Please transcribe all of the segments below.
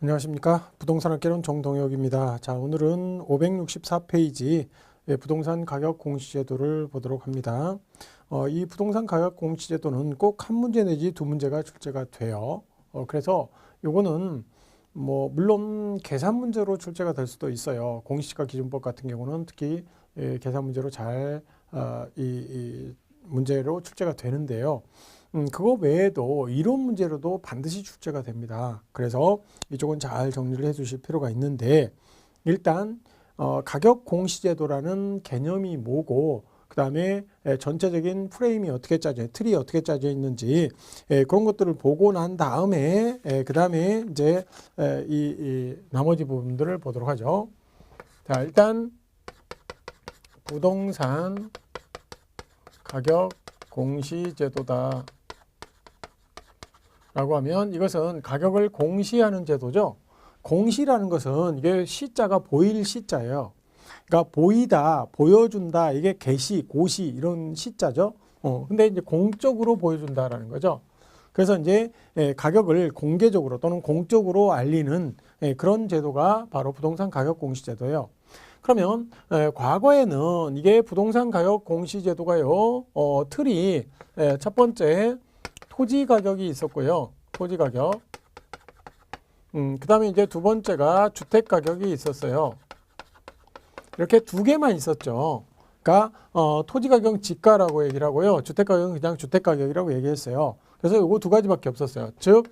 안녕하십니까. 부동산학개론 정동혁입니다. 자, 오늘은 564페이지 부동산 가격 공시제도를 보도록 합니다. 이 부동산 가격 공시제도는 꼭 한 문제 내지 두 문제가 출제가 돼요. 그래서 요거는 물론 계산 문제로 출제가 될 수도 있어요. 공시지가 기준법 같은 경우는 특히 계산 문제로 잘 이 문제로 출제가 되는데요. 그거 외에도 이론 문제로도 반드시 출제가 됩니다. 그래서 이쪽은 잘 정리를 해 주실 필요가 있는데, 일단 가격 공시제도라는 개념이 뭐고, 그 다음에 전체적인 프레임이 어떻게 짜져, 틀이 어떻게 짜져 있는지 그런 것들을 보고 난 다음에 그 다음에 이제 이 나머지 부분들을 보도록 하죠. 자, 일단 부동산 가격 공시제도다 라고 하면 이것은 가격을 공시하는 제도죠. 공시라는 것은 이게 시자가 보일 시자예요. 그러니까 보이다, 보여준다, 이게 계시, 고시 이런 시자죠. 근데 이제 공적으로 보여준다라는 거죠. 그래서 이제 가격을 공개적으로 또는 공적으로 알리는 그런 제도가 바로 부동산 가격 공시제도예요. 그러면 과거에는 이게 부동산 가격 공시제도가요, 틀이 첫 번째 토지 가격이 있었고요. 토지 가격. 그 다음에 이제 두 번째가 주택 가격이 있었어요. 이렇게 두 개만 있었죠. 그러니까 토지 가격 지가라고 얘기를 하고요. 주택 가격은 그냥 주택 가격이라고 얘기했어요. 그래서 요거 두 가지밖에 없었어요. 즉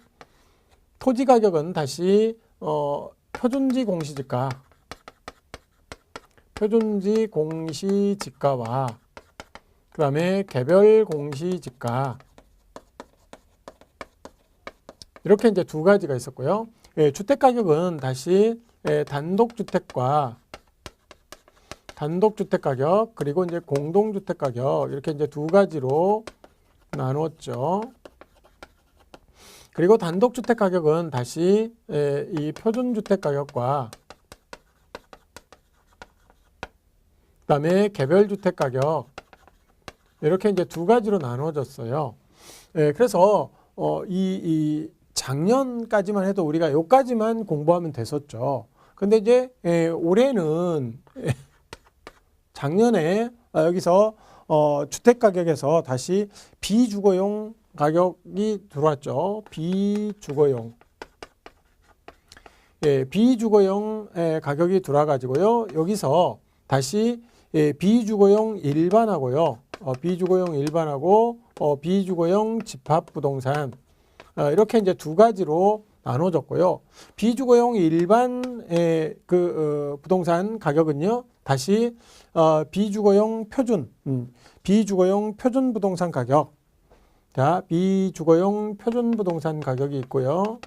토지 가격은 다시 표준지 공시지가, 표준지 공시지가와 그 다음에 개별 공시지가, 이렇게 이제 두 가지가 있었고요. 주택 가격은 다시 단독주택과 단독주택 가격, 그리고 이제 공동주택 가격, 이렇게 이제 두 가지로 나누었죠. 그리고 단독주택 가격은 다시 이 표준주택 가격과 그다음에 개별주택 가격, 이렇게 이제 두 가지로 나누어졌어요. 그래서 이 작년까지만 해도 우리가 요까지만 공부하면 됐었죠. 근데 이제 올해는 작년에 여기서 주택 가격에서 다시 비주거용 가격이 들어왔죠. 비주거용. 비주거용 가격이 들어와가지고요. 여기서 다시 비주거용 일반하고요. 비주거용 일반하고 비주거용 집합부동산, 이렇게 이제 두 가지로 나눠졌고요. 비주거용 일반 부동산 가격은요, 다시 비주거용 표준, 비주거용 표준 부동산 가격, 자, 비주거용 표준 부동산 가격이 있고요.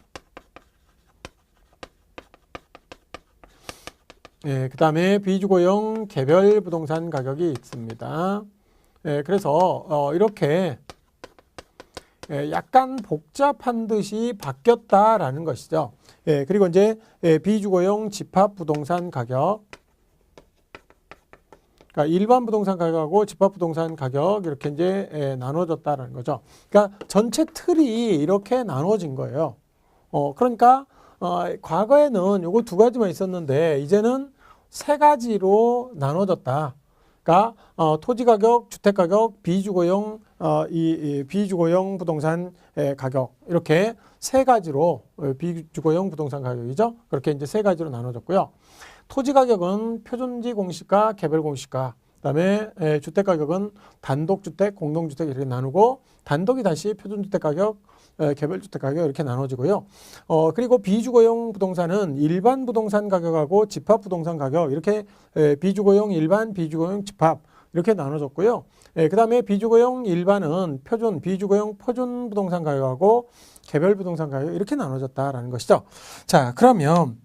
그 다음에 비주거용 개별 부동산 가격이 있습니다. 그래서 이렇게 약간 복잡한 듯이 바뀌었다라는 것이죠. 그리고 이제 비주거용 집합 부동산 가격, 그러니까 일반 부동산 가격하고 집합 부동산 가격, 이렇게 이제 나눠졌다라는 거죠. 그러니까 전체 틀이 이렇게 나눠진 거예요. 그러니까 과거에는 요거 두 가지만 있었는데 이제는 세 가지로 나눠졌다. 그러니까 토지 가격, 주택 가격, 비주거용 이 비주거용 부동산 가격, 이렇게 세 가지로, 비주거용 부동산 가격이죠. 그렇게 이제 세 가지로 나눠졌고요. 토지 가격은 표준지 공시가, 개별 공시가, 그다음에 주택 가격은 단독주택, 공동주택 이렇게 나누고, 단독이 다시 표준주택 가격, 개별주택 가격 이렇게 나눠지고요. 그리고 비주거용 부동산은 일반 부동산 가격하고 집합 부동산 가격, 이렇게 비주거용 일반, 비주거용 집합 이렇게 나눠졌고요. 그 다음에 비주거용 일반은 표준, 비주거용 표준 부동산 가격하고 개별 부동산 가격 이렇게 나눠졌다라는 것이죠. 자, 그러면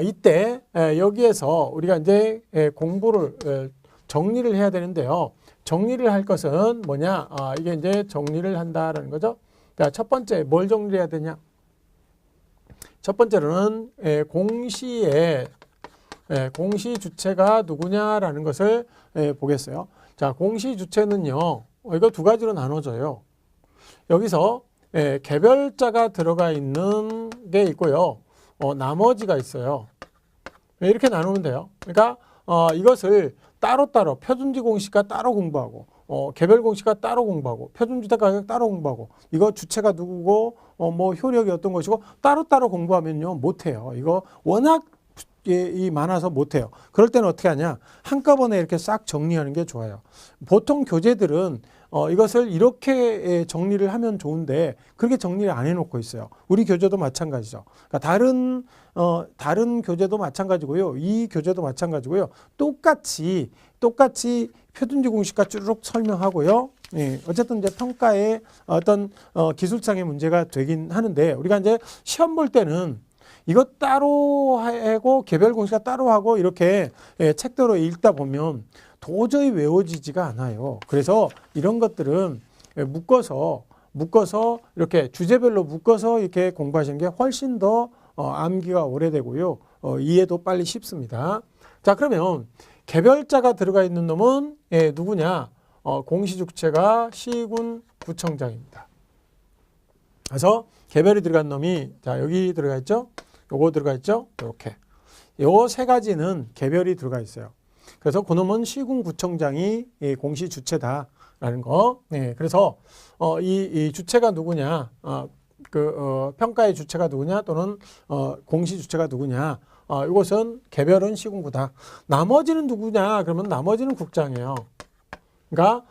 이때 여기에서 우리가 이제 공부를 정리를 해야 되는데요. 정리를 할 것은 뭐냐? 이게 이제 정리를 한다라는 거죠. 자, 첫 번째 뭘 정리해야 되냐? 첫 번째로는 공시의 공시 주체가 누구냐라는 것을 보겠어요. 자, 공시 주체는요, 이거 두 가지로 나눠져요. 여기서 개별자가 들어가 있는 게 있고요. 나머지가 있어요. 이렇게 나누면 돼요. 그러니까 이것을 따로따로 표준지 공시가 따로 공부하고 개별 공시가 따로 공부하고 표준주택 가격 따로 공부하고 이거 주체가 누구고 뭐 효력이 어떤 것이고 따로따로 공부하면요 못해요. 이거 워낙 이 많아서 못해요. 그럴 때는 어떻게 하냐? 한꺼번에 이렇게 싹 정리하는 게 좋아요. 보통 교재들은 이것을 이렇게 정리를 하면 좋은데 그렇게 정리를 안 해놓고 있어요. 우리 교재도 마찬가지죠. 그러니까 다른 교재도 마찬가지고요. 이 교재도 마찬가지고요. 똑같이 표준지 공식과 쭈르륵 설명하고요. 예, 어쨌든 이제 평가에 어떤 기술상의 문제가 되긴 하는데 우리가 이제 시험 볼 때는 이거 따로 하고 개별 공시가 따로 하고 이렇게 책대로 읽다 보면 도저히 외워지지가 않아요. 그래서 이런 것들은 묶어서 이렇게 주제별로 묶어서 이렇게 공부하시는 게 훨씬 더 암기가 오래되고요. 이해도 빨리 쉽습니다. 자, 그러면 개별자가 들어가 있는 놈은 누구냐? 공시주체가 시군 구청장입니다. 그래서 개별이 들어간 놈이 자 여기 들어가 있죠? 요거 들어가 있죠? 이렇게 요 세 가지는 개별이 들어가 있어요. 그래서 그놈은 시군구청장이 공시 주체다라는 거. 네, 그래서 이 주체가 누구냐, 평가의 주체가 누구냐 또는 공시 주체가 누구냐. 이것은 개별은 시군구다. 나머지는 누구냐? 그러면 나머지는 국장이에요. 그러니까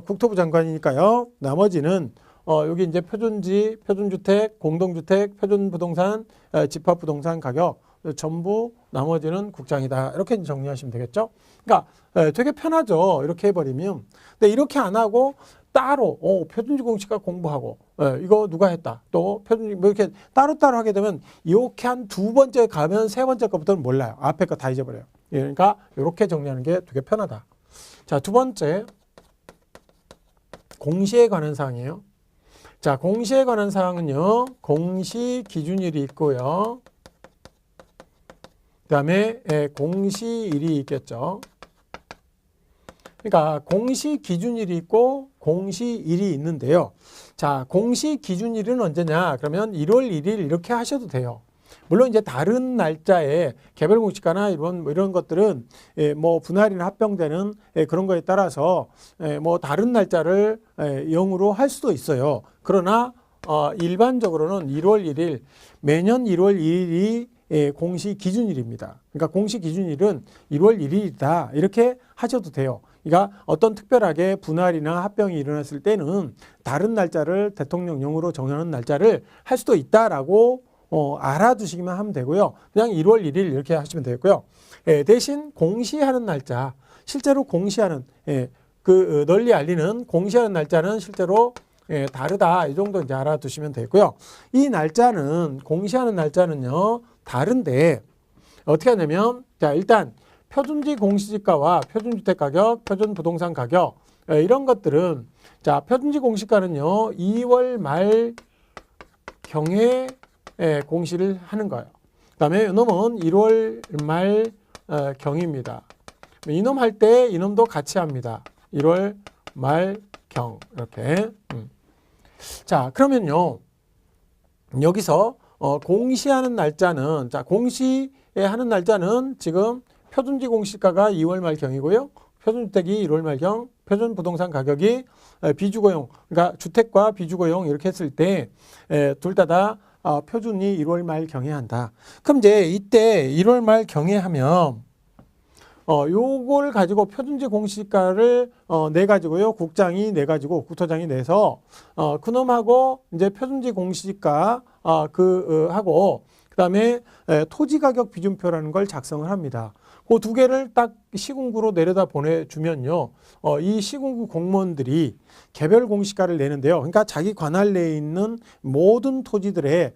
국토부 장관이니까요. 나머지는 여기 이제 표준지, 표준주택, 공동주택, 표준부동산, 집합부동산 가격 전부 나머지는 국장이다. 이렇게 정리하시면 되겠죠. 그러니까 되게 편하죠. 이렇게 해버리면. 근데 이렇게 안 하고 따로 표준지 공시가 공부하고 이거 누가 했다. 또 표준지 뭐 이렇게 따로따로 하게 되면 이렇게 한 두 번째 가면 세 번째 거부터는 몰라요. 앞에 거 다 잊어버려요. 그러니까 이렇게 정리하는 게 되게 편하다. 자, 두 번째 공시에 관한 사항이에요. 자, 공시에 관한 사항은요. 공시 기준일이 있고요. 그 다음에 공시일이 있겠죠. 그러니까 공시 기준일이 있고 공시일이 있는데요. 자, 공시 기준일은 언제냐? 그러면 1월 1일 이렇게 하셔도 돼요. 물론 이제 다른 날짜에 개별 공시가나 이런 것들은 뭐 분할이나 합병되는 그런 거에 따라서 뭐 다른 날짜를 0으로 할 수도 있어요. 그러나 일반적으로는 1월 1일 매년 1월 1일이 공시 기준일입니다. 그러니까 공시 기준일은 1월 1일이다. 이렇게 하셔도 돼요. 그러니까 어떤 특별하게 분할이나 합병이 일어났을 때는 다른 날짜를 대통령령으로 정하는 날짜를 할 수도 있다라고 알아두시기만 하면 되고요. 그냥 1월 1일 이렇게 하시면 되고요. 대신 공시하는 날짜, 실제로 공시하는 널리 알리는 공시하는 날짜는 실제로 다르다. 이 정도 이제 알아두시면 되고요. 이 날짜는 공시하는 날짜는요 다른데 어떻게 하냐면 자 일단 표준지 공시지가와 표준주택 가격, 표준부동산 가격 이런 것들은 자 표준지 공시가는요 2월 말 경에 공시를 하는 거예요. 그다음에 이놈은 1월 말 경입니다. 이놈 할 때 이놈도 같이 합니다. 1월 말 경 이렇게. 자 그러면요 여기서 공시하는 날짜는 자 공시하는 날짜는 지금 표준지 공시가가 2월 말 경이고요. 표준주택이 1월 말 경, 표준부동산 가격이 비주거용 그러니까 주택과 비주거용 이렇게 했을 때 둘 다 표준이 1월 말 경에 한다. 그럼 이제 이때 1월 말 경에 하면 요걸 가지고 표준지 공시가를 내 가지고요. 국장이 내 가지고 국토장이 내서 그놈하고 이제 표준지 공시가 하고 그다음에 토지 가격 비준표라는 걸 작성을 합니다. 그 두 개를 딱 시군구로 내려다 보내주면요. 이 시군구 공무원들이 개별 공시가를 내는데요. 그러니까 자기 관할 내에 있는 모든 토지들의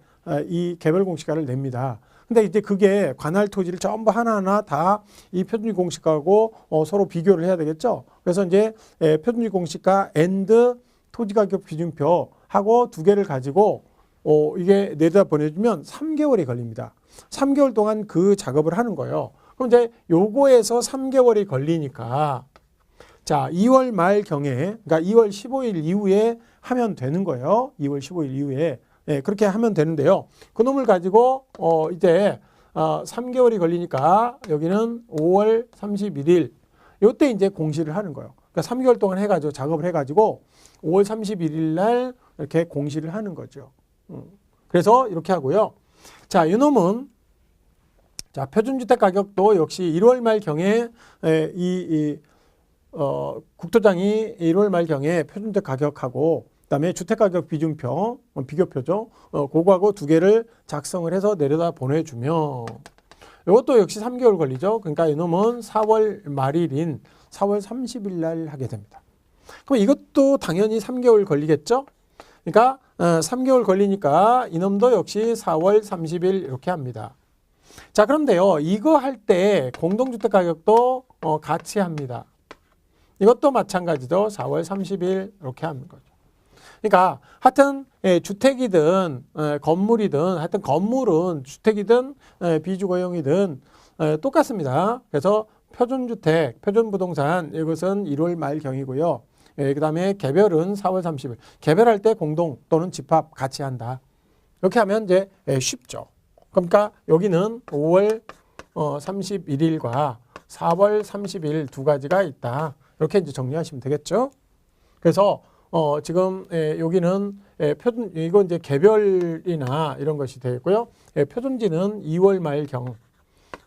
이 개별 공시가를 냅니다. 근데 이제 그게 관할 토지를 전부 하나하나 다 이 표준지 공시가하고 서로 비교를 해야 되겠죠. 그래서 이제 표준지 공시가 앤드 토지 가격 비준표 하고 두 개를 가지고 이게 내다 보내주면 3개월이 걸립니다. 3개월 동안 그 작업을 하는 거예요. 그럼 이제 요거에서 3개월이 걸리니까 자 2월 말 경에 그러니까 2월 15일 이후에 하면 되는 거예요. 2월 15일 이후에 예, 그렇게 하면 되는데요. 그놈을 가지고 이제 3개월이 걸리니까 여기는 5월 31일 요때 이제 공시를 하는 거예요. 그러니까 3개월 동안 해가지고 작업을 해가지고 5월 31일 날 이렇게 공시를 하는 거죠. 그래서 이렇게 하고요. 자, 이놈은 자, 표준주택 가격도 역시 1월 말경에 국토장이 1월 말경에 표준주택 가격하고 그다음에 주택가격 비중표, 비교표죠. 그거하고 두 개를 작성을 해서 내려다 보내주면 이것도 역시 3개월 걸리죠. 그러니까 이놈은 4월 말일인 4월 30일 날 하게 됩니다. 그럼 이것도 당연히 3개월 걸리겠죠. 그러니까 3개월 걸리니까 이놈도 역시 4월 30일 이렇게 합니다. 자, 그런데요. 이거 할 때 공동주택 가격도 같이 합니다. 이것도 마찬가지죠. 4월 30일 이렇게 하는 거죠. 그러니까 하여튼 주택이든 건물이든 하여튼 건물은 주택이든 비주거용이든 똑같습니다. 그래서 표준주택, 표준부동산 이것은 1월 말경이고요. 그 다음에 개별은 4월 30일. 개별할 때 공동 또는 집합 같이 한다. 이렇게 하면 이제 쉽죠. 그러니까 여기는 5월 31일과 4월 30일 두 가지가 있다. 이렇게 이제 정리하시면 되겠죠. 그래서 지금 여기는 이거 이제 개별이나 이런 것이 되겠고요. 표준지는 2월 말경,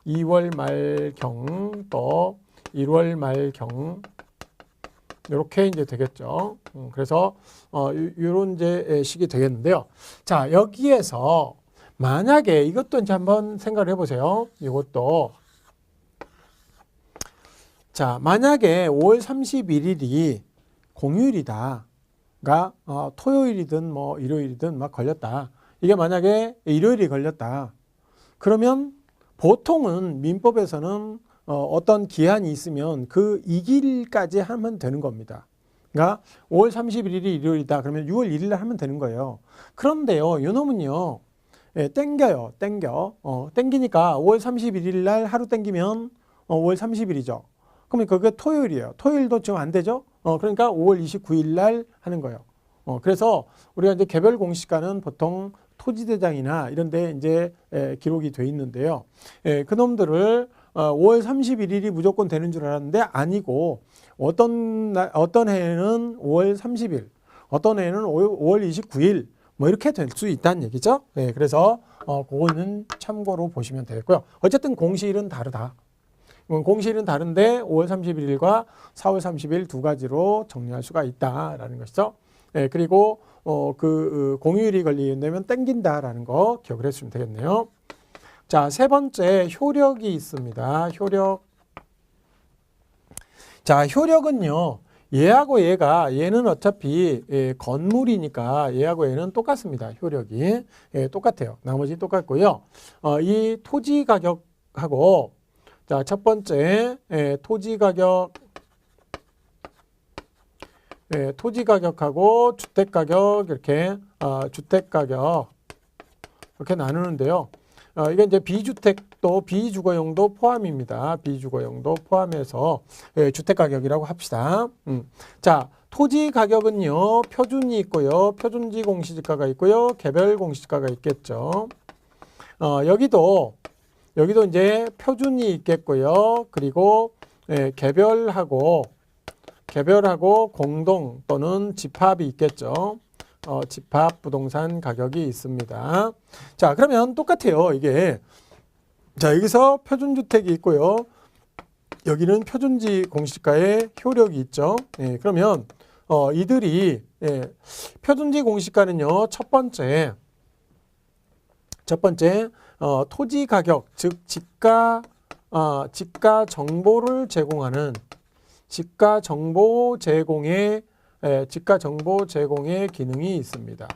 2월 말경 또 1월 말경 이렇게 이제 되겠죠. 그래서 이런 이제 식이 되겠는데요. 자, 여기에서 만약에 이것도 이제 한번 생각을 해보세요. 이것도 자, 만약에 5월 31일이 공휴일이다. 가 토요일이든 뭐 일요일이든 막 걸렸다. 이게 만약에 일요일이 걸렸다. 그러면 보통은 민법에서는 어떤 기한이 있으면 그 이 길까지 하면 되는 겁니다. 그러니까 5월 31일이 일요일이다. 그러면 6월 1일 날 하면 되는 거예요. 그런데요. 요놈은요. 땡겨요. 땡기니까 5월 31일 날 하루 땡기면 5월 30일이죠. 그러면 그게 토요일이에요. 토요일도 지금 안 되죠? 그러니까 5월 29일 날 하는 거예요. 그래서 우리가 이제 개별 공시가는 보통 토지대장이나 이런 데 이제 기록이 돼 있는데요. 그놈들을 5월 31일이 무조건 되는 줄 알았는데 아니고 어떤 해에는 5월 30일, 어떤 해에는 5월 29일 뭐 이렇게 될 수 있다는 얘기죠. 그래서 그거는 참고로 보시면 되겠고요. 어쨌든 공시일은 다르다. 공시일은 다른데 5월 31일과 4월 30일 두 가지로 정리할 수가 있다라는 것이죠. 그리고 그 공휴일이 걸리면 땡긴다라는 거 기억을 해주시면 되겠네요. 자, 세 번째 효력이 있습니다. 효력. 자, 효력은요. 얘하고 얘는 어차피 건물이니까 얘하고 얘는 똑같습니다. 효력이 똑같아요. 나머지 똑같고요. 이 토지 가격하고 자, 첫 번째 토지 가격하고 주택 가격 이렇게 주택 가격 이렇게 나누는데요. 이게 이제 비주택도 비주거용도 포함입니다. 비주거용도 포함해서 주택 가격이라고 합시다. 자, 토지 가격은요. 표준이 있고요. 표준지 공시지가가 있고요. 개별 공시지가가 있겠죠. 여기도 이제 표준이 있겠고요. 그리고 개별하고 공동 또는 집합이 있겠죠. 집합 부동산 가격이 있습니다. 자, 그러면 똑같아요. 이게 자, 여기서 표준주택이 있고요. 여기는 표준지 공시가의 효력이 있죠. 그러면 이들이 표준지 공시가는요. 첫 번째 토지 가격, 즉 지가 정보를 제공하는 지가 정보 제공의 기능이 있습니다.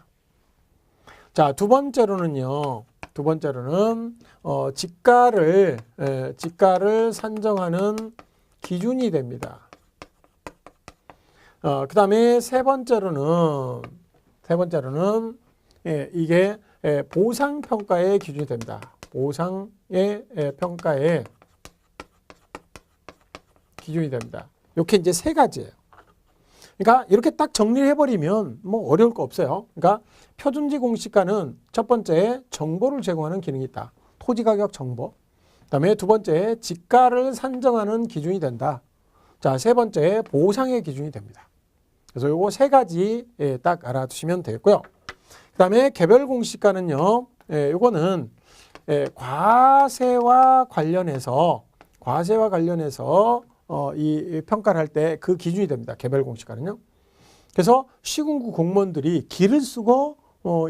자, 두 번째로는 지가를 산정하는 기준이 됩니다. 그 다음에 세 번째로는 이게 보상평가의 기준이 됩니다. 보상의 평가의 기준이 됩니다. 이렇게 이제 세 가지예요. 그러니까 이렇게 딱 정리를 해버리면 뭐 어려울 거 없어요. 그러니까 표준지 공시가는 첫 번째 정보를 제공하는 기능이 있다. 토지 가격 정보. 그다음에 두 번째 지가를 산정하는 기준이 된다. 자, 세 번째 보상의 기준이 됩니다. 그래서 요거 세 가지 딱 알아두시면 되겠고요. 그다음에 개별 공시가는요. 요거는 과세와 관련해서 이 평가를 할 때 그 기준이 됩니다. 개별 공시가는요. 그래서 시군구 공무원들이 기를 쓰고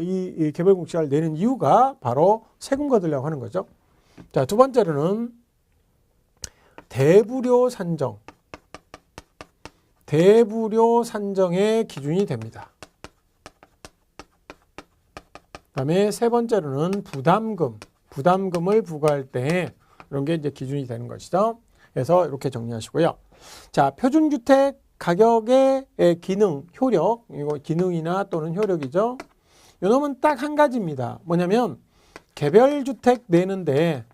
이 개별 공시가를 내는 이유가 바로 세금 거두려고 하는 거죠. 자, 두 번째로는 대부료 산정의 기준이 됩니다. 그다음에 세 번째로는 부담금을 부과할 때 이런 게 이제 기준이 되는 것이죠. 그래서 이렇게 정리하시고요. 자, 표준주택 가격의 기능, 효력, 이거 기능이나 또는 효력이죠. 요놈은 딱 한 가지입니다. 뭐냐면 개별주택 내는데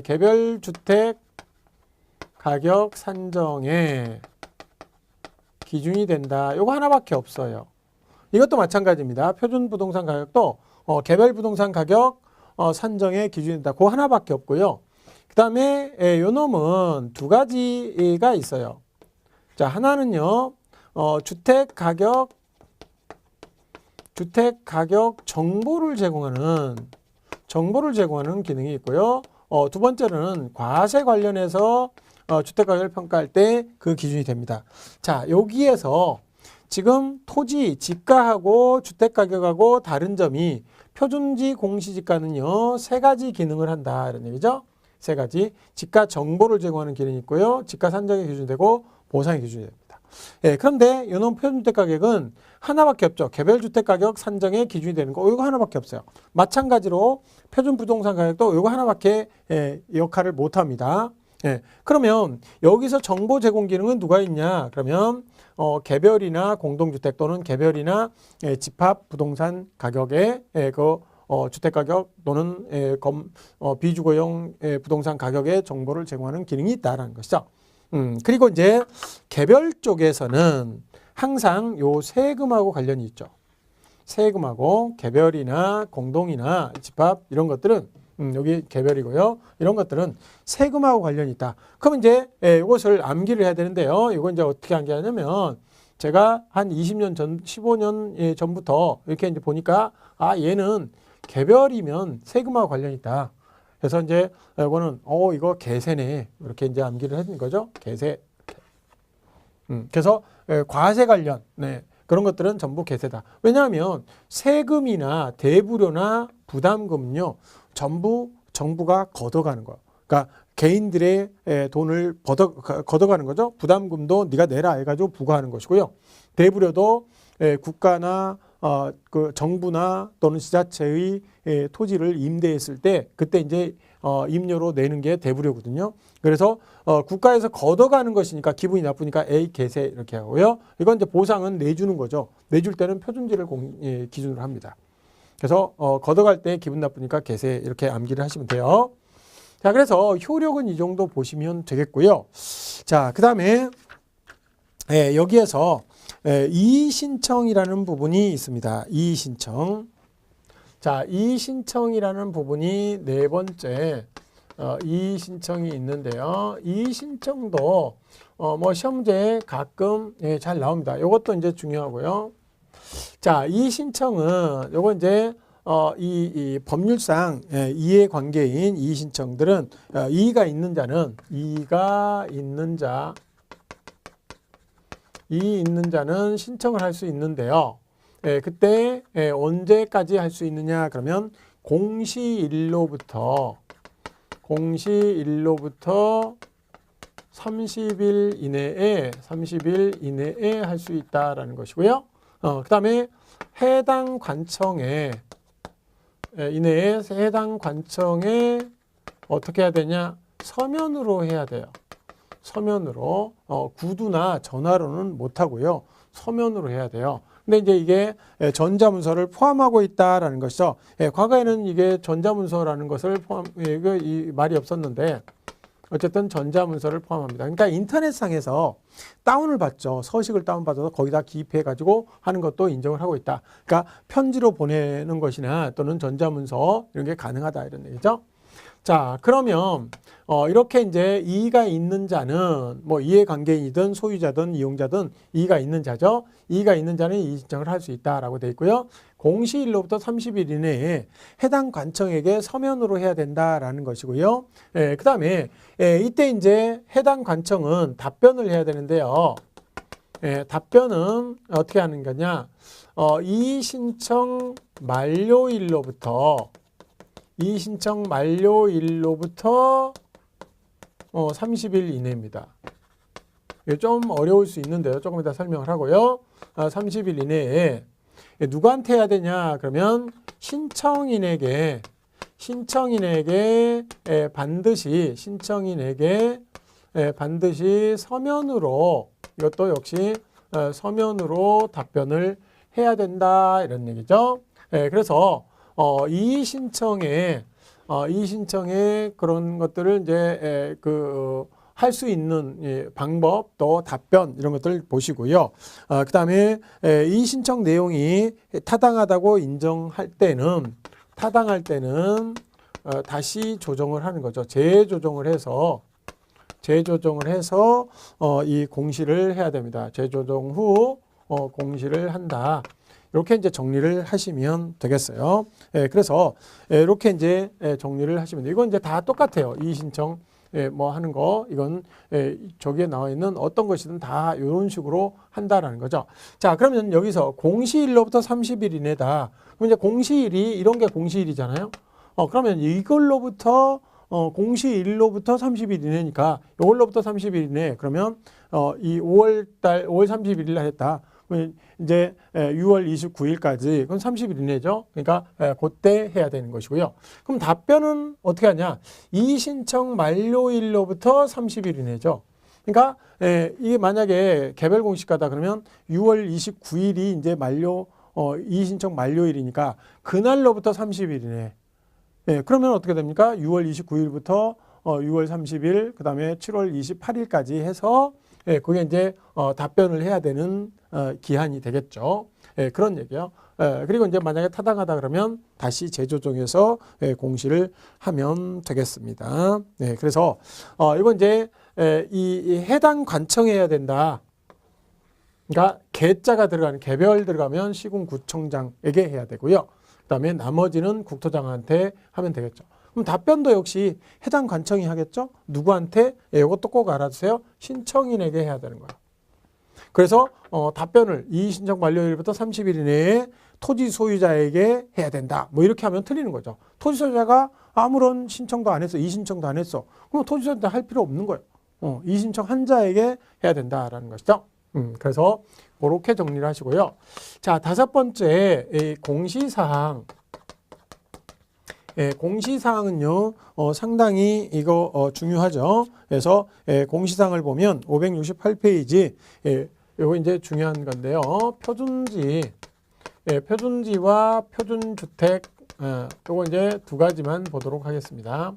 개별주택 가격 산정의 기준이 된다. 요거 하나밖에 없어요. 이것도 마찬가지입니다. 표준 부동산 가격도 개별 부동산 가격 산정의 기준이 된다. 그거 하나밖에 없고요. 그 다음에 요놈은 두 가지가 있어요. 자, 하나는요, 주택 가격 정보를 제공하는 기능이 있고요. 두 번째는 과세 관련해서 주택 가격을 평가할 때 그 기준이 됩니다. 자, 여기에서 지금 토지 지가하고 주택 가격하고 다른 점이 표준지 공시지가는요, 세 가지 기능을 한다 이런 얘기죠. 세 가지. 지가 정보를 제공하는 기능이 있고요. 지가 산정의 기준이 되고 보상의 기준이 됩니다. 그런데 이놈 표준주택 가격은 하나밖에 없죠. 개별주택 가격 산정의 기준이 되는 거 이거 하나밖에 없어요. 마찬가지로 표준 부동산 가격도 이거 하나밖에 역할을 못합니다. 그러면 여기서 정보 제공 기능은 누가 있냐? 그러면 개별이나 공동주택 또는 개별이나 집합 부동산 가격의 주택가격 또는 비주거용 부동산 가격의 정보를 제공하는 기능이 있다라는 것이죠. 그리고 이제 개별 쪽에서는 항상 요 세금하고 관련이 있죠. 세금하고 개별이나 공동이나 집합 이런 것들은 여기 개별이고요. 이런 것들은 세금하고 관련이 있다. 그럼 이제 이것을 암기를 해야 되는데요. 이건 이제 어떻게 암기하냐면 제가 한 20년 전, 15년 전부터 이렇게 이제 보니까 얘는 개별이면 세금하고 관련이 있다. 그래서 이제 이거는 이거 개세네 이렇게 이제 암기를 했는 거죠. 개세. 그래서 과세 관련 그런 것들은 전부 개세다. 왜냐하면 세금이나 대부료나 부담금은요 전부 정부가 걷어가는 거예요. 그러니까 개인들의 돈을 걷어가는 거죠. 부담금도 네가 내라 해가지고 부과하는 것이고요. 대부료도 국가나 그 정부나 또는 지자체의 토지를 임대했을 때 그때 이제 임료로 내는 게 대부료거든요. 그래서 국가에서 걷어가는 것이니까 기분이 나쁘니까 A 개세 이렇게 하고요. 이건 이제 보상은 내주는 거죠. 내줄 때는 표준지를 기준으로 합니다. 그래서 걷어갈 때 기분 나쁘니까 개세 이렇게 암기를 하시면 돼요. 자, 그래서 효력은 이 정도 보시면 되겠고요. 자, 그 다음에 여기에서 이의신청이라는 부분이 있습니다. 이의신청. 자, 이의신청이라는 부분이 네 번째 이의신청이 있는데요. 이의신청도 뭐 시험제에 가끔 잘 나옵니다. 이것도 이제 중요하고요. 자, 이의신청은 요거 이제 이 법률상 이해관계인 이의신청들은 이의가 있는 자는 신청을 할 수 있는데요. 그때 언제까지 할 수 있느냐 그러면 공시일로부터 30일 이내에 할 수 있다라는 것이고요. 그 다음에 해당 관청에 어떻게 해야 되냐? 서면으로 해야 돼요. 서면으로 구두나 전화로는 못 하고요. 서면으로 해야 돼요. 근데 이제 이게 전자문서를 포함하고 있다라는 것이죠. 과거에는 이게 전자문서라는 것을 이 말이 없었는데 어쨌든 전자문서를 포함합니다. 그러니까 인터넷상에서 다운을 받죠. 서식을 다운받아서 거기다 기입해가지고 하는 것도 인정을 하고 있다. 그러니까 편지로 보내는 것이나 또는 전자문서 이런 게 가능하다 이런 얘기죠. 자, 그러면 이렇게 이제 이의가 있는 자는 뭐 이해관계인이든 소유자든 이용자든 이의가 있는 자죠. 이의가 있는 자는 이의 신청을 할 수 있다라고 되어 있고요. 공시일로부터 30일 이내에 해당 관청에게 서면으로 해야 된다라는 것이고요. 그다음에 이때 이제 해당 관청은 답변을 해야 되는데요. 답변은 어떻게 하는 거냐? 이의 신청 만료일로부터 30일 이내입니다. 이게 좀 어려울 수 있는데요. 조금 이따 설명을 하고요. 30일 이내에 누구한테 해야 되냐? 그러면 신청인에게 반드시 서면으로 이것도 역시 서면으로 답변을 해야 된다 이런 얘기죠. 그래서 이의 신청에 그런 것들을 이제 할 수 있는 방법 또 답변 이런 것들을 보시고요. 그다음에 이의 신청 내용이 타당하다고 인정할 때는 다시 조정을 하는 거죠. 재조정을 해서 이 공시를 해야 됩니다. 재조정 후 공시를 한다. 이렇게 이제 정리를 하시면 되겠어요. 그래서 이렇게 이제 정리를 하시면 돼요. 이건 이제 다 똑같아요. 이의 신청 뭐 하는 거 이건 저기에 나와 있는 어떤 것이든 다 이런 식으로 한다라는 거죠. 자, 그러면 여기서 공시일로부터 30일 이내다. 그럼 이제 공시일이 이런 게 공시일이잖아요. 그러면 이걸로부터 공시일로부터 30일 이내니까 이걸로부터 30일 이내 그러면 이 5월 31일 날 했다. 이제 6월 29일까지 그럼 30일 이내죠. 그러니까 그때 해야 되는 것이고요. 그럼 답변은 어떻게 하냐? 이의 신청 만료일로부터 30일 이내죠. 그러니까 이게 만약에 개별 공시가다 그러면 6월 29일이 이제 이의 신청 만료일이니까 그날로부터 30일 이내. 그러면 어떻게 됩니까? 6월 29일부터 6월 30일, 그 다음에 7월 28일까지 해서 그게 이제 답변을 해야 되는 기한이 되겠죠. 그런 얘기요. 그리고 이제 만약에 타당하다 그러면 다시 재조정해서 공시를 하면 되겠습니다. 그래서 이건 이제 이 해당 관청해야 된다. 그러니까 개자가 들어가는 개별 들어가면 시군구청장에게 해야 되고요. 그다음에 나머지는 국토장한테 하면 되겠죠. 그럼 답변도 역시 해당 관청이 하겠죠. 누구한테? 이것도 꼭 알아두세요. 신청인에게 해야 되는 거예요. 그래서 답변을 이의 신청 만료일부터 30일 이내에 토지 소유자에게 해야 된다. 뭐 이렇게 하면 틀리는 거죠. 토지 소유자가 아무런 신청도 안 했어. 이의 신청도 안 했어. 그럼 토지 소유자 할 필요 없는 거예요. 이의 신청 한 자에게 해야 된다라는 것이죠. 그래서 그렇게 정리를 하시고요. 자, 다섯 번째 공시사항. 공시사항은요, 상당히 이거 중요하죠. 그래서 공시사항을 보면 568페이지, 이거 이제 중요한 건데요. 표준지와 표준주택, 이거 이제 두 가지만 보도록 하겠습니다.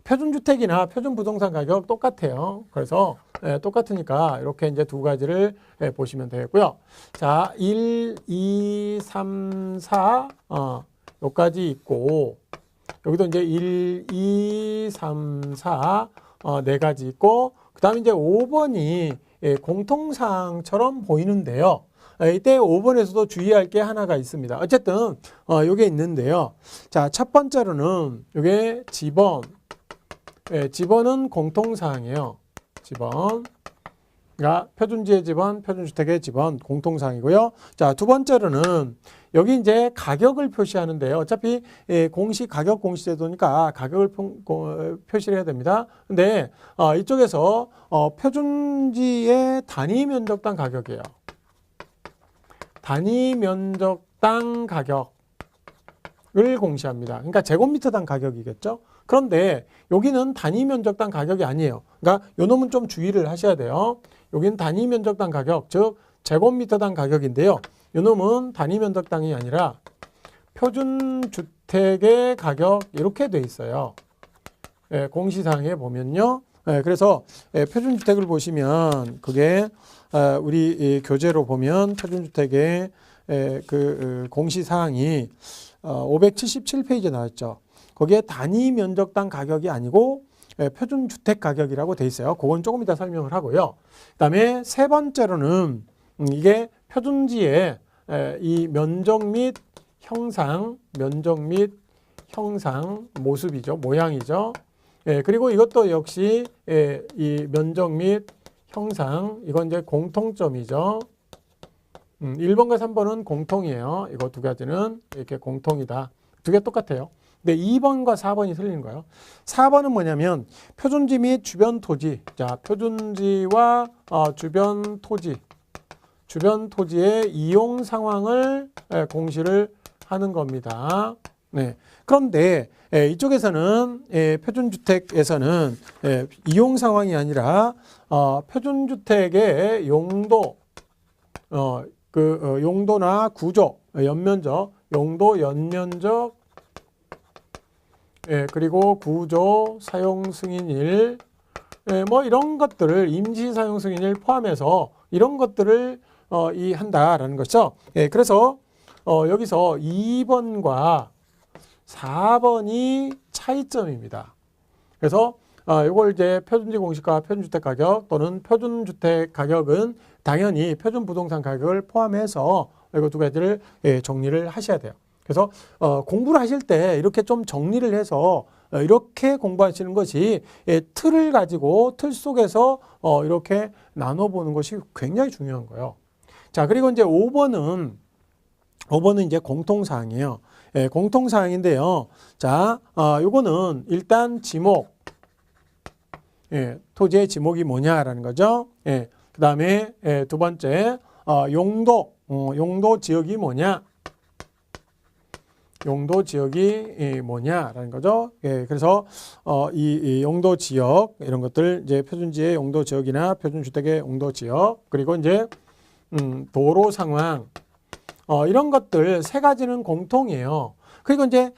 표준주택이나 표준부동산 가격 똑같아요. 그래서 똑같으니까 이렇게 이제 두 가지를 보시면 되겠고요. 자, 1, 2, 3, 4, 여기까지 있고, 여기도 이제 1, 2, 3, 4, 네 가지 있고, 그 다음에 이제 5번이 공통사항처럼 보이는데요. 이때 5번에서도 주의할 게 하나가 있습니다. 어쨌든, 요게 있는데요. 자, 첫 번째로는 요게 지번은 공통사항이에요. 지번. 그러니까 표준지의 지번, 표준주택의 지번 공통사항이고요. 자, 두 번째로는 여기 이제 가격을 표시하는데요. 어차피 공시 가격 공시제도니까 가격을 표시를 해야 됩니다. 근데 이쪽에서 표준지의 단위 면적당 가격이에요. 단위 면적당 가격을 공시합니다. 그러니까 제곱미터당 가격이겠죠. 그런데 여기는 단위 면적당 가격이 아니에요. 그러니까 요 놈은 좀 주의를 하셔야 돼요. 여기는 단위 면적당 가격, 즉 제곱미터당 가격인데요. 요 놈은 단위 면적당이 아니라 표준주택의 가격 이렇게 돼 있어요. 공시사항에 보면요. 그래서 표준주택을 보시면 그게 우리 이 교재로 보면 표준주택의 그 공시사항이 577페이지에 나왔죠. 거기에 단위 면적당 가격이 아니고 표준주택 가격이라고 돼 있어요. 그건 조금 이따 설명을 하고요. 그다음에 세 번째로는 이게 표준지의 이 면적 및 형상 모습이죠. 모양이죠. 그리고 이것도 역시 이 면적 및 형상, 이건 이제 공통점이죠. 1번과 3번은 공통이에요. 이거 두 가지는 이렇게 공통이다. 두 개 똑같아요. 근데 2번과 4번이 틀린 거예요. 4번은 뭐냐면 표준지 및 주변 토지. 자, 표준지와 주변 토지의 이용 상황을 공시를 하는 겁니다. 네. 그런데 이쪽에서는 표준주택에서는 이용 상황이 아니라 표준주택의 용도, 용도나 구조, 연면적, 용도, 연면적, 그리고 구조, 사용 승인일, 뭐 이런 것들을 임시 사용 승인일 포함해서 이런 것들을 한다라는 것이죠. 그래서 여기서 2번과 4번이 차이점입니다. 그래서 이걸 이제 표준지 공시가 표준주택 가격 또는 표준주택 가격은 당연히 표준부동산 가격을 포함해서 이거 두 가지를 정리를 하셔야 돼요. 그래서 공부를 하실 때 이렇게 좀 정리를 해서 이렇게 공부하시는 것이 틀을 가지고 틀 속에서 이렇게 나눠보는 것이 굉장히 중요한 거예요. 자, 그리고 이제 5번은 이제 공통사항이에요. 공통사항인데요. 자, 요거는 일단 지목, 토지의 지목이 뭐냐라는 거죠. 그 다음에 두 번째, 용도 지역이 뭐냐. 용도 지역이 뭐냐라는 거죠. 그래서 이 용도 지역 이런 것들 이제 표준지의 용도 지역이나 표준주택의 용도 지역 그리고 이제 도로 상황 이런 것들 세 가지는 공통이에요. 그리고 이제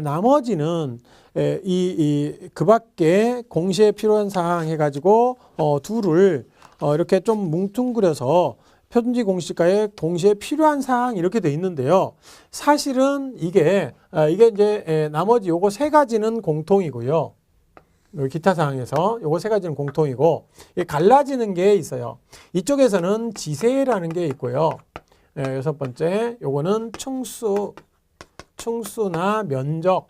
나머지는 그 밖에 공시에 필요한 사항 해가지고 둘을 이렇게 좀 뭉뚱그려서 표준지 공시가에 공시에 필요한 사항 이렇게 돼 있는데요. 사실은 이게 이제 나머지 요거 세 가지는 공통이고요. 기타 사항에서 요거 세 가지는 공통이고 갈라지는 게 있어요. 이쪽에서는 지세라는 게 있고요. 여섯 번째 요거는 층수나 면적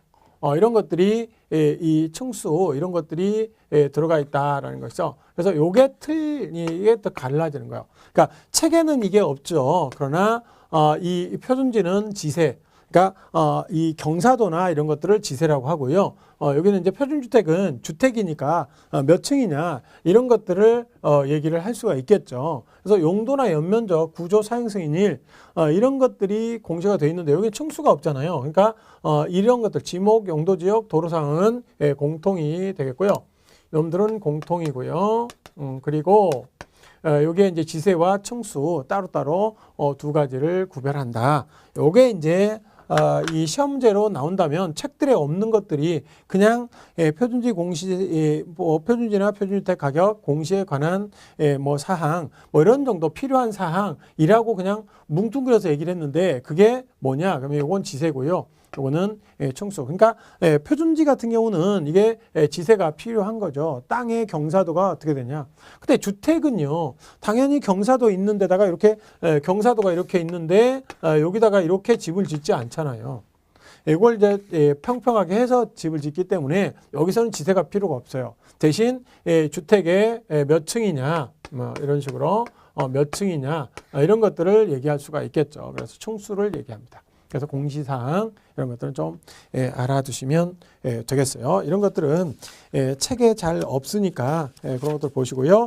이런 것들이 이 층수 이런 것들이 들어가 있다라는 것이죠. 그래서 이게 또 갈라지는 거예요. 그러니까 책에는 이게 없죠. 그러나 이 표준지는 지세, 그러니까 이 경사도나 이런 것들을 지세라고 하고요. 여기는 이제 표준주택은 주택이니까 몇 층이냐 이런 것들을 얘기를 할 수가 있겠죠. 그래서 용도나 연면적, 구조, 사용 승인일 이런 것들이 공시가 되어 있는데 여기 층수가 없잖아요. 그러니까 이런 것들 지목, 용도 지역, 도로 상황은 공통이 되겠고요. 놈들은 공통이고요. 그리고 여기에 이제 지세와 층수 따로따로 두 가지를 구별한다. 요게 이제 이 시험제로 나온다면 책들에 없는 것들이 그냥 표준지 공시, 표준지나 표준주택 가격 공시에 관한 뭐 사항, 뭐 이런 정도 필요한 사항이라고 그냥 뭉뚱그려서 얘기를 했는데 그게 뭐냐? 그러면 이건 지세고요. 요거는 층수. 그러니까 표준지 같은 경우는 이게 지세가 필요한 거죠. 땅의 경사도가 어떻게 되냐. 근데 주택은요. 당연히 경사도 있는 데다가 이렇게 경사도가 이렇게 있는데 여기다가 이렇게 집을 짓지 않잖아요. 이걸 이제 평평하게 해서 집을 짓기 때문에 여기서는 지세가 필요가 없어요. 대신 주택의 몇 층이냐 뭐 이런 식으로 몇 층이냐 이런 것들을 얘기할 수가 있겠죠. 그래서 층수를 얘기합니다. 그래서 공시사항 이런 것들은 좀 알아두시면 되겠어요. 이런 것들은 책에 잘 없으니까 그런 것들 보시고요.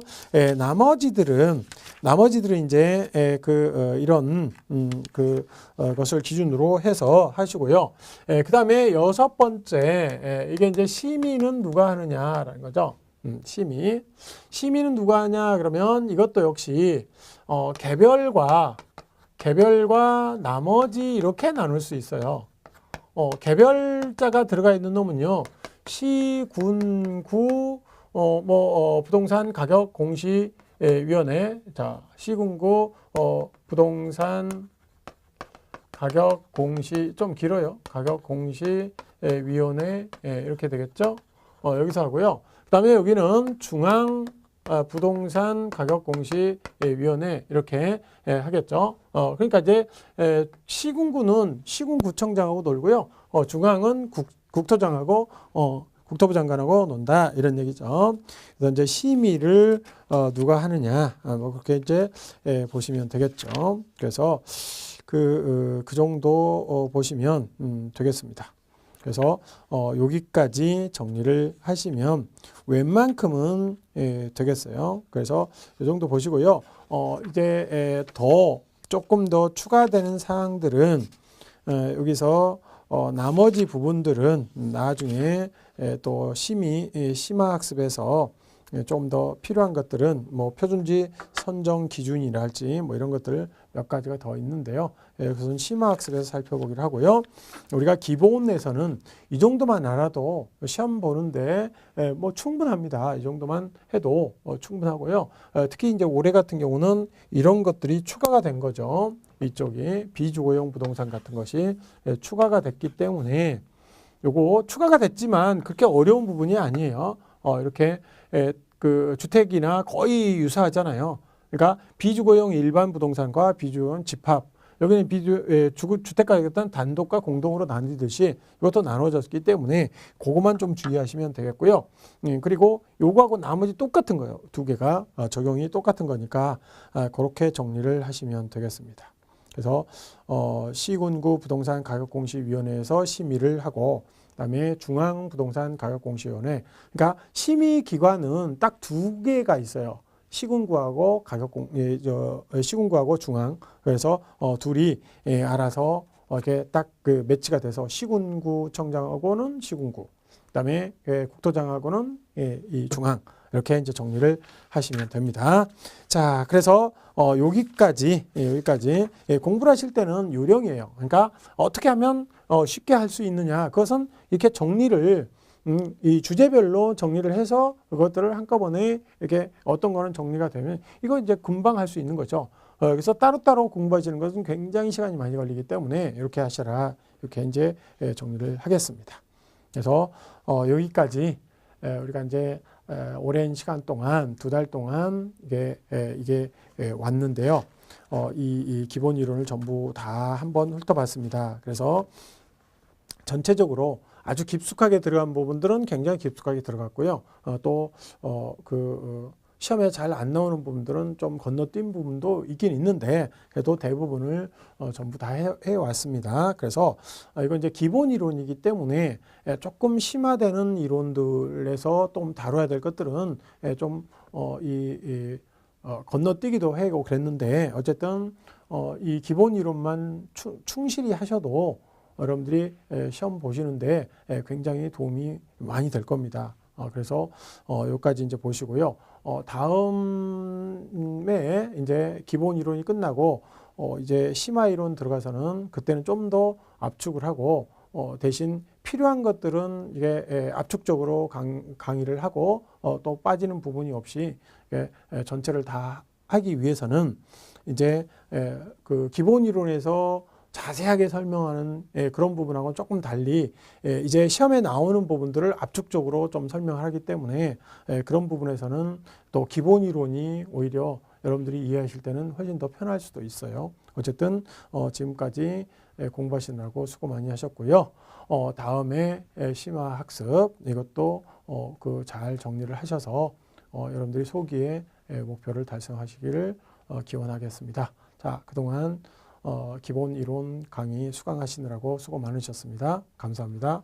나머지들은 이제 이런 것을 기준으로 해서 하시고요. 그 다음에 여섯 번째 이게 이제 심의는 누가 하느냐라는 거죠. 심의는 누가 하냐 그러면 이것도 역시 개별과 나머지 이렇게 나눌 수 있어요. 개별자가 들어가 있는 놈은요. 시, 군, 구, 부동산 가격 공시 위원회, 자, 시군구 부동산 가격 공시, 좀 길어요. 가격 공시 위원회 이렇게 되겠죠. 여기서 하고요. 그다음에 여기는 중앙 부동산 가격 공시 위원회 이렇게 하겠죠. 그러니까 이제 시군구는 시군구청장하고 놀고요. 중앙은 국토장하고 국토부 장관하고 논다 이런 얘기죠. 그래서 이제 심의를 누가 하느냐 그렇게 이제 보시면 되겠죠. 그래서 그 정도 보시면 되겠습니다. 그래서 여기까지 정리를 하시면 웬만큼은 되겠어요. 그래서 이 정도 보시고요. 이제 조금 더 추가되는 사항들은 여기서 나머지 부분들은 나중에 또 심화학습에서 좀 더 필요한 것들은 뭐 표준지 선정 기준이랄지 뭐 이런 것들 몇 가지가 더 있는데요. 그것은 심화학습에서 살펴보기를 하고요. 우리가 기본에서는 이 정도만 알아도 시험 보는데 뭐 충분합니다. 이 정도만 해도 충분하고요. 특히 이제 올해 같은 경우는 이런 것들이 추가가 된 거죠. 이쪽이 비주거용 부동산 같은 것이 추가가 됐기 때문에 요거 추가가 됐지만 그렇게 어려운 부분이 아니에요. 이렇게 그 주택이나 거의 유사하잖아요. 그러니까 비주거용 일반 부동산과 비주거용 집합. 여기는 주택가격은 단독과 공동으로 나뉘듯이 이것도 나눠졌기 때문에 그것만 좀 주의하시면 되겠고요. 그리고 요거하고 나머지 똑같은 거예요. 두 개가 적용이 똑같은 거니까 그렇게 정리를 하시면 되겠습니다. 그래서 시군구 부동산 가격공시위원회에서 심의를 하고 그다음에 중앙부동산가격공시위원회. 그러니까 심의기관은 딱 두 개가 있어요. 시군구하고 시군구하고 중앙. 그래서 둘이 알아서 이렇게 딱 그 매치가 돼서 시군구청장하고는 시군구. 그다음에 국토장하고는 이 중앙. 이렇게 이제 정리를 하시면 됩니다. 자, 그래서 여기까지 공부를 하실 때는 요령이에요. 그러니까 어떻게 하면 쉽게 할 수 있느냐. 그것은 이렇게 정리를 이 주제별로 정리를 해서 그것들을 한꺼번에 이렇게 어떤 거는 정리가 되면 이거 이제 금방 할 수 있는 거죠. 그래서 따로따로 공부하시는 것은 굉장히 시간이 많이 걸리기 때문에 이렇게 하셔라. 이렇게 이제 정리를 하겠습니다. 그래서 여기까지 우리가 이제 오랜 시간 동안 2달 동안 이게 왔는데요. 이 기본 이론을 전부 다 한번 훑어봤습니다. 그래서 전체적으로 아주 깊숙하게 들어간 부분들은 굉장히 깊숙하게 들어갔고요. 또 시험에 잘 안 나오는 부분들은 좀 건너뛴 부분도 있긴 있는데 그래도 대부분을 전부 다 해왔습니다. 그래서 이건 이제 기본 이론이기 때문에 조금 심화되는 이론들에서 좀 다뤄야 될 것들은 좀 건너뛰기도 하고 그랬는데 어쨌든 이 기본 이론만 충실히 하셔도 여러분들이 시험 보시는데 굉장히 도움이 많이 될 겁니다. 그래서 여기까지 이제 보시고요. 다음에 이제 기본 이론이 끝나고 이제 심화 이론 들어가서는 그때는 좀 더 압축을 하고 대신 필요한 것들은 이게 압축적으로 강의를 하고 또 빠지는 부분이 없이 전체를 다 하기 위해서는 이제 그 기본 이론에서 자세하게 설명하는 그런 부분하고는 조금 달리 이제 시험에 나오는 부분들을 압축적으로 좀 설명을 하기 때문에 그런 부분에서는 또 기본 이론이 오히려 여러분들이 이해하실 때는 훨씬 더 편할 수도 있어요. 어쨌든 지금까지 공부하시느라고 수고 많이 하셨고요. 다음에 심화 학습 이것도 잘 정리를 하셔서 여러분들이 소기에 목표를 달성하시기를 기원하겠습니다. 자, 그동안 기본 이론 강의 수강하시느라고 수고 많으셨습니다. 감사합니다.